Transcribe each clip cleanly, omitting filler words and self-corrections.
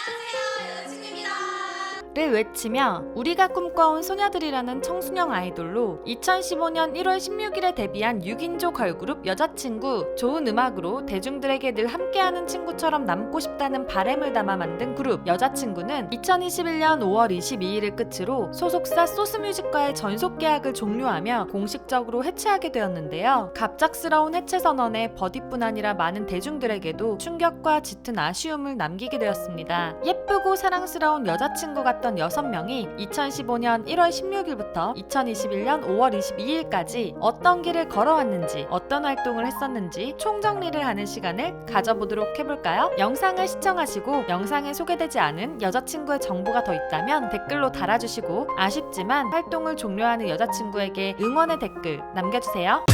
안녕하세요, 여자친구입니다. 를 외치며 우리가 꿈꿔온 소녀들이라는 청소년 아이돌로 2015년 1월 16일에 데뷔한 6인조 걸그룹 여자친구. 좋은 음악으로 대중들에게 늘 함께하는 친구처럼 남고 싶다는 바램을 담아 만든 그룹 여자친구는 2021년 5월 22일을 끝으로 소속사 소스뮤직과의 전속 계약을 종료하며 공식적으로 해체하게 되었는데요. 갑작스러운 해체 선언에 버디뿐 아니라 많은 대중들에게도 충격과 짙은 아쉬움을 남기게 되었습니다. 예쁘고 사랑스러운 여자친구 같던 6명이 2015년 1월 16일부터 2021년 5월 22일까지 어떤 길을 걸어왔는지, 어떤 활동을 했었는지 총정리를 하는 시간을 가져보도록 해볼까요? 영상을 시청하시고 영상에 소개되지 않은 여자친구의 정보가 더 있다면 댓글로 달아주시고, 아쉽지만 활동을 종료하는 여자친구에게 응원의 댓글 남겨주세요.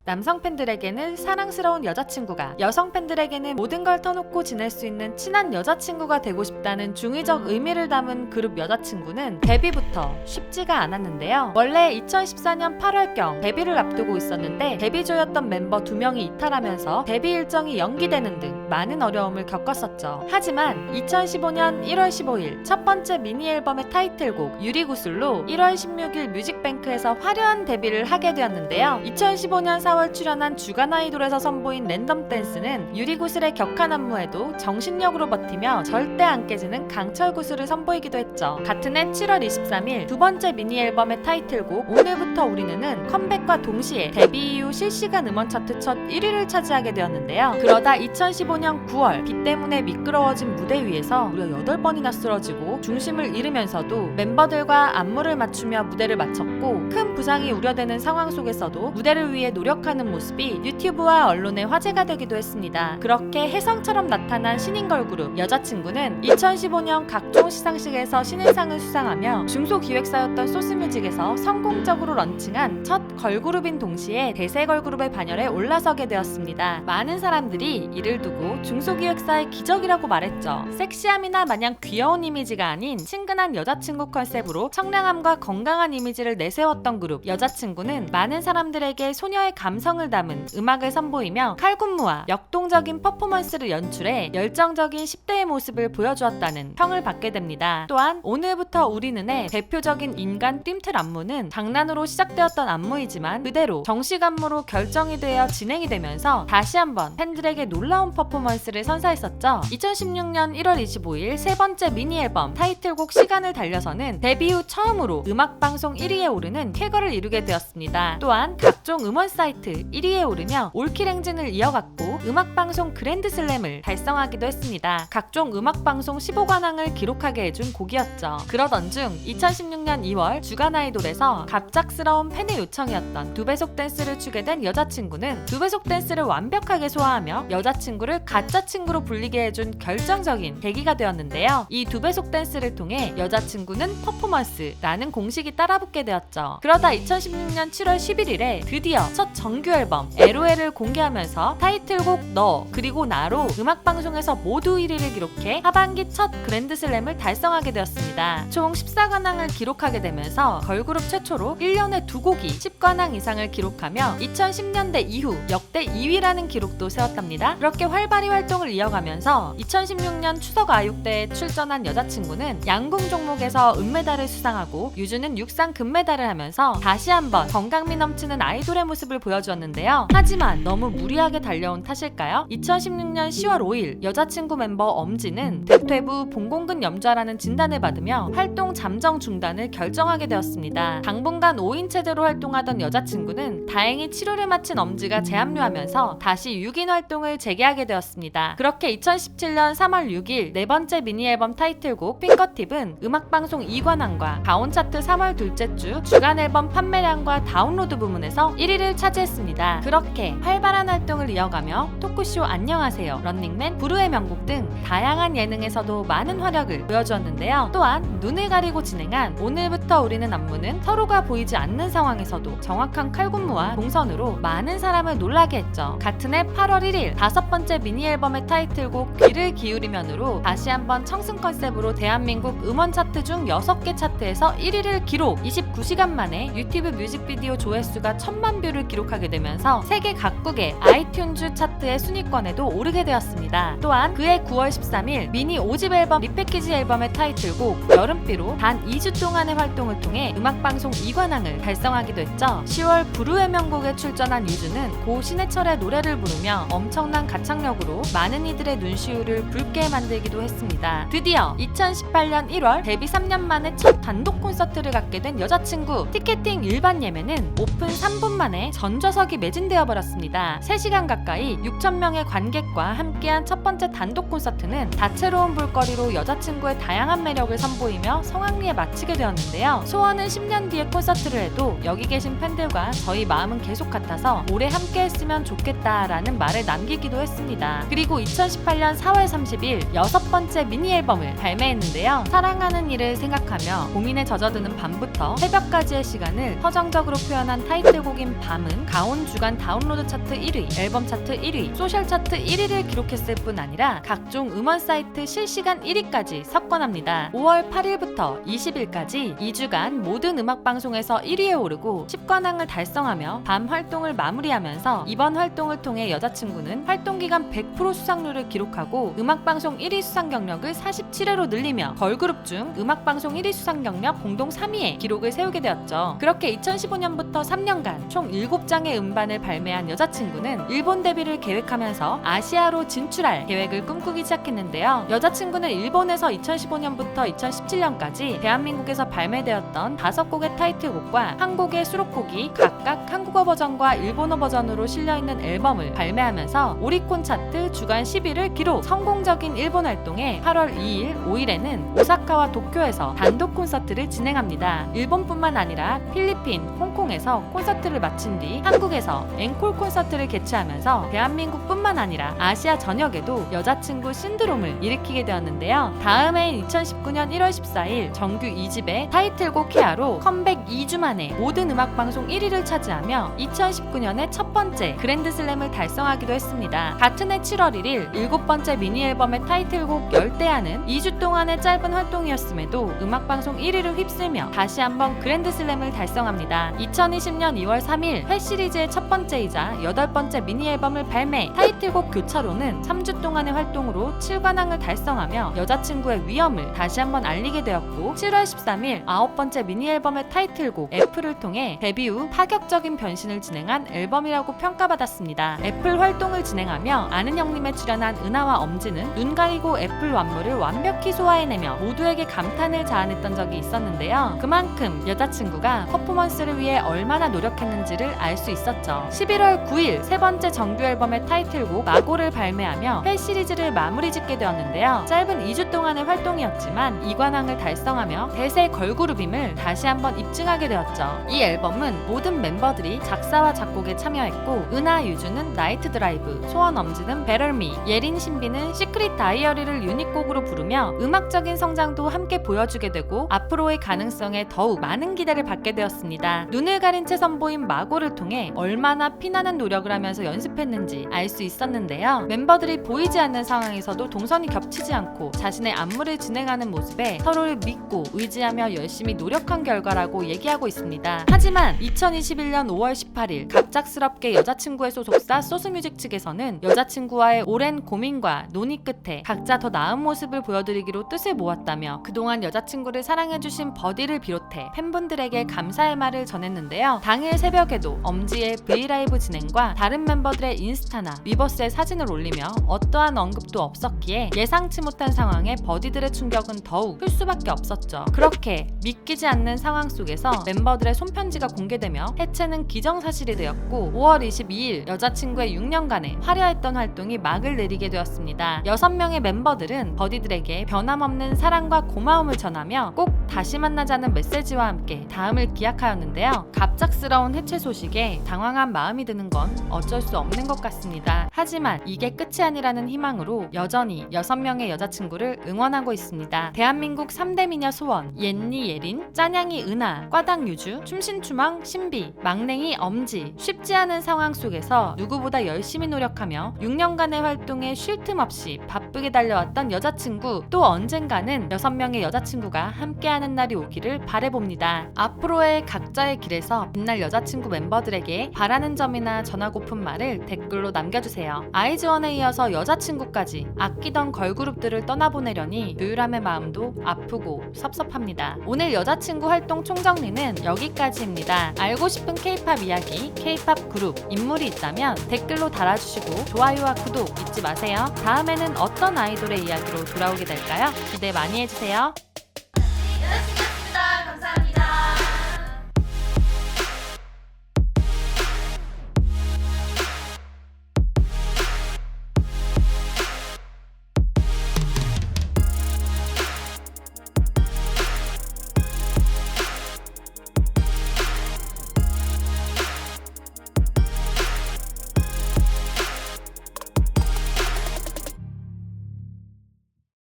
남성 팬들에게는 사랑스러운 여자친구가, 여성 팬들에게는 모든 걸 터놓고 지낼 수 있는 친한 여자친구가 되고 싶다는 중의적 의미를 담은 그룹 여자친구는 데뷔부터 쉽지가 않았는데요. 원래 2014년 8월경 데뷔를 앞두고 있었는데 데뷔조였던 멤버 2명이 이탈하면서 데뷔 일정이 연기되는 등 많은 어려움을 겪었었죠. 하지만 2015년 1월 15일 첫 번째 미니 앨범의 타이틀곡 유리구슬로 1월 16일 뮤직뱅크에서 화려한 데뷔를 하게 되었는데요. 2015년 4월 출연한 주간 아이돌에서 선보인 랜덤 댄스는 유리구슬의 격한 안무에도 정신력으로 버티며 절대 안 깨지는 강철 구슬을 선보이기도 했죠. 같은 해 7월 23일 두 번째 미니 앨범의 타이틀곡 오늘부터 우리는은 컴백과 동시에 데뷔 이후 실시간 음원 차트 첫 1위를 차지하게 되었는데요. 그러다 2015년 9월 비 때문에 미끄러워진 무대 위에서 무려 8번이나 쓰러지고 중심을 잃으면서도 멤버들과 안무를 맞추며 무대를 마쳤고, 큰 부상이 우려되는 상황 속에서도 무대를 위해 노력하는 모습이 유튜브와 언론의 화제가 되기도 했습니다. 그렇게 혜성처럼 나타난 신인 걸그룹 여자친구는 2015년 각종 시상식에서 신인상을 수상하며 중소기획사였던 소스뮤직에서 성공적으로 런칭한 첫 걸그룹인 동시에 대세 걸그룹의 반열에 올라서게 되었습니다. 많은 사람들이 이를 두고 중소기획사의 기적이라고 말했죠. 섹시함이나 마냥 귀여운 이미지가 아닌 친근한 여자친구 컨셉으로 청량함과 건강한 이미지를 내세웠던 그룹 여자친구는 많은 사람들에게 소녀의 감성을 담은 음악을 선보이며 칼군무와 역동적인 퍼포먼스를 연출해 열정적인 10대의 모습을 보여주었다는 평을 받게 됩니다. 또한 오늘부터 우리는의 대표적인 인간 뜀틀 안무는 장난으로 시작되었던 안무이지만 그대로 정식 안무로 결정이 되어 진행이 되면서 다시 한번 팬들에게 놀라운 퍼포먼스를 선사했었죠. 2016년 1월 25일 세 번째 미니 앨범 타이틀곡 시간을 달려서는 데뷔 후 처음으로 음악방송 1위에 오르는 쾌거를 이루게 되었습니다. 또한 각종 음원 사이트 1위에 오르며 올킬 행진을 이어갔고 음악방송 그랜드슬램을 달성하기도 했습니다. 각종 음악방송 15관왕을 기록하게 해준 곡이었죠. 그러던 중 2016년 2월 주간 아이돌에서 갑작스러운 팬의 요청이었던 두배속 댄스를 추게 된 여자친구는 두배속 댄스를 완벽하게 소화하며 여자친구를 가짜 친구로 불리게 해준 결정적인 계기가 되었는데요. 이 두배속 댄스를 통해 여자친구는 퍼포먼스라는 공식이 따라붙게 되었죠. 그러다 2016년 7월 11일에 드디어 첫 정규 앨범 LOL을 공개하면서 타이틀곡 너 그리고 나로 음악방송에서 모두 1위를 기록해 하반기 첫 그랜드슬램을 달성하게 되었습니다. 총 14관왕을 기록하게 되면서 걸그룹 최초로 1년에 2곡이 10관왕 이상을 기록하며 2010년대 이후 역대 2위라는 기록도 세웠답니다. 그렇게 활발히 활동을 이어가면서 2016년 추석 아육대에 출전한 여자친구는 양궁 종목에서 은메달을 수상하고 유주는 육상 금메달을 하면서 다시 한번 건강미 넘치는 아이돌의 모습을 보여주었는데요. 하지만 너무 무리하게 달려온 탓일까요? 2016년 10월 5일 여자친구 멤버 엄지는 대퇴부 봉공근 염좌라는 진단을 받으며 활동 잠정 중단을 결정하게 되었습니다. 당분간 5인 체제로 활동하던 여자친구는 다행히 치료를 마친 엄지가 재합류하면서 다시 6인 활동을 재개하게 되었습니다. 그렇게 2017년 3월 6일 네 번째 미니 앨범 타이틀곡 핑거팁은 음악방송 2관왕과 가온 차트 3월 둘째 주 주간 앨범 판매량과 다운로드 부문에서 1위를 차지했습니다. 그렇게 활발한 활동을 이어가며 토크쇼 안녕하세요, 런닝맨, 부르의 명곡 등 다양한 예능에서도 많은 활약을 보여주었는데요. 또한 눈을 가리고 진행한 오늘부터 우리는 안무는 서로가 보이지 않는 상황에서도 정확한 칼군무와 동선으로 많은 사람을 놀라게 했죠. 같은 해 8월 1일 다섯 번째 미니 앨범의 타이틀곡 귀를 기울이면으로 다시 한번 청순 컨셉으로 대한민국 음원 차트 중 6개 차트에서 1위를 기록. 29시간 만에 유튜브 뮤직비디오 조회수가 1000만 뷰를 기록하게 기록하게 되면서 세계 각국의 아이튠즈 차트의 순위권에도 오르게 되었습니다. 또한 그해 9월 13일 미니 5집 앨범 리패키지 앨범의 타이틀곡 여름비로 단 2주 동안의 활동을 통해 음악방송 2관왕을 달성하기도 했죠. 10월 부르의 명곡에 출전한 유주는 고 신해철의 노래를 부르며 엄청난 가창력으로 많은 이들의 눈시울을 붉게 만들기도 했습니다. 드디어 2018년 1월 데뷔 3년 만에 첫 단독 콘서트를 갖게 된 여자친구. 티켓팅 일반 예매는 오픈 3분 만에 전좌석이 매진되어 버렸습니다. 3시간 가까이 6,000명의 관객과 함께한 첫 번째 단독 콘서트는 다채로운 볼거리로 여자친구의 다양한 매력을 선보이며 성황리에 마치게 되었는데요. 소원은 10년 뒤에 콘서트를 해도 여기 계신 팬들과 저희 마음은 계속 같아서 오래 함께 했으면 좋겠다라는 말을 남기기도 했습니다. 그리고 2018년 4월 30일 6번째 미니 앨범을 발매했는데요. 사랑하는 일을 생각하며 고민에 젖어드는 밤부터 새벽까지의 시간을 서정적으로 표현한 타이틀곡인 밤은 가온 주간 다운로드 차트 1위, 앨범 차트 1위, 소셜 차트 1위를 기록했을 뿐 아니라 각종 음원 사이트 실시간 1위까지 석권합니다. 5월 8일부터 20일까지 2주간 모든 음악 방송에서 1위에 오르고 10관왕을 달성하며 밤 활동을 마무리하면서 이번 활동을 통해 여자친구는 활동 기간 100% 수상률을 기록하고 음악 방송 1위 수상 경력을 47회로 늘리며 걸그룹 중 음악 방송 1위 수상 경력 공동 3위의 기록을 세우게 되었죠. 그렇게 2015년부터 3년간 총 7장의 음반을 발매한 여자친구는 일본 데뷔를 계획하면서 아시아로 진출할 계획을 꿈꾸기 시작했는데요. 여자친구는 일본에서 2015년부터 2017년까지 대한민국에서 발매되었던 5곡의 타이틀곡과 한 곡의 수록곡이 각각 한국어 버전과 일본어 버전으로 실려있는 앨범을 발매하면서 오리콘 차트 주간 10위를 기록. 성공적인 일본 활동에 8월 2일, 5일에는 오사카와 도쿄에서 단독 콘서트를 진행합니다. 일본뿐만 아니라 필리핀, 홍콩에서 콘서트를 마친 뒤 한국에서 앵콜 콘서트를 개최하면서 대한민국뿐만 아니라 아시아 전역에도 여자친구 신드롬을 일으키게 되었는데요. 다음 해인 2019년 1월 14일 정규 2집의 타이틀곡 헤아로 컴백 2주 만에 모든 음악방송 1위를 차지하며 2019년에 첫 번째 그랜드슬램을 달성하기도 했습니다. 같은 해 7월 1일 7번째 미니 앨범의 타이틀곡 열대야는 2주 동안의 짧은 활동이었음에도 음악방송 1위를 휩쓸며 다시 한번 그랜드슬램을 달성합니다. 2020년 2월 3일 회 시리즈의 첫 번째이자 8번째 미니 앨범을 발매. 타이틀곡 교차로는 3주 동안의 활동으로 7관왕을 달성하며 여자친구의 위엄을 다시 한번 알리게 되었고 7월 13일 9번째 미니 앨범의 타이틀곡 애플을 통해 데뷔 후 파격적인 변신을 진행한 앨범이라고 평가받았습니다. 애플 활동을 진행하며 아는 형님에 출연한 은하와 엄지는 눈 가리고 애플 완물을 완벽히 소화해내며 모두에게 감탄을 자아냈던 적이 있었는데요. 그만큼 여자친구가 퍼포먼스를 위해 얼마나 노력했는지를 알 수 있었죠. 11월 9일 세 번째 정규 앨범의 타이틀곡 마고를 발매하며 회 시리즈를 마무리 짓게 되었는데요. 짧은 2주 동안의 활동이었지만 2관왕을 달성하며 대세 걸그룹임을 다시 한번 입증하게 되었죠. 이 앨범은 모든 멤버들이 작사와 작곡에 참여했고 은하 유주는 나이트 드라이브, 소원 엄지는 베럴미, 예린 신비는 시크릿 다이어리를 유닛곡으로 부르며 음악적인 성장도 함께 보여주게 되고 앞으로의 가능성에 더욱 많은 기대를 받게 되었습니다. 눈을 가린 채 선보인 마고를 통해 얼마나 피나는 노력을 하면서 연습했는지 알 수 있었는데요. 멤버들이 보이지 않는 상황에서도 동선이 겹치지 않고 자신의 안무를 진행하는 모습에 서로를 믿고 의지하며 열심히 노력한 결과라고 얘기하고 있습니다. 하지만 2021년 5월 18일 갑작스럽게 여자친구의 소속사 소스뮤직 측에서는 여자친구와의 오랜 고민과 논의 끝에 각자 더 나은 모습을 보여드리기로 뜻을 모았다며 그동안 여자친구를 사랑해주신 버디를 비롯해 팬분들에게 감사의 말을 전했는데요. 당일 새벽에도 엄지의 브이라이브 진행과 다른 멤버들의 인스타나 위버스에 사진을 올리며 어떠한 언급도 없었기에 예상치 못한 상황에 버디들의 충격은 더욱 클 수밖에 없었죠. 그렇게 믿기지 않는 상황 속에서 멤버들의 손편지가 공개되며 해체는 기정사실이 되었고 5월 22일 여자친구의 6년간의 화려했던 활동이 막을 내리게 되었습니다. 6명의 멤버들은 버디들에게 변함없는 사랑과 고마움을 전하며 꼭 다시 만나자는 메시지와 함께 다음을 기약하였는데요. 갑작스러운 해체 소식에 당황한 마음이 드는 건 어쩔 수 없는 것 같습니다. 하지만 이게 끝이 아니라는 희망으로 여전히 6명의 여자친구를 응원하고 있습니다. 대한민국 3대 미녀 소원, 옌니 예린, 짜냥이 은하, 꽈당 유주, 춤신추망 신비, 막냉이 엄지. 쉽지 않은 상황 속에서 누구보다 열심히 노력하며 6년간의 활동에 쉴 틈 없이 바쁘게 달려왔던 여자친구. 또 언젠가는 6명의 여자친구가 함께하는 날이 오기를 바라봅니다. 앞으로의 각자의 길에서 빛날 여자친구 멤버들에게 저에게 바라는 점이나 전하고픈 말을 댓글로 남겨주세요. 아이즈원에 이어서 여자친구까지 아끼던 걸그룹들을 떠나보내려니 유유람의 마음도 아프고 섭섭합니다. 오늘 여자친구 활동 총정리는 여기까지입니다. 알고 싶은 K-팝 이야기, K-팝 그룹, 인물이 있다면 댓글로 달아주시고 좋아요와 구독 잊지 마세요. 다음에는 어떤 아이돌의 이야기로 돌아오게 될까요? 기대 많이 해주세요.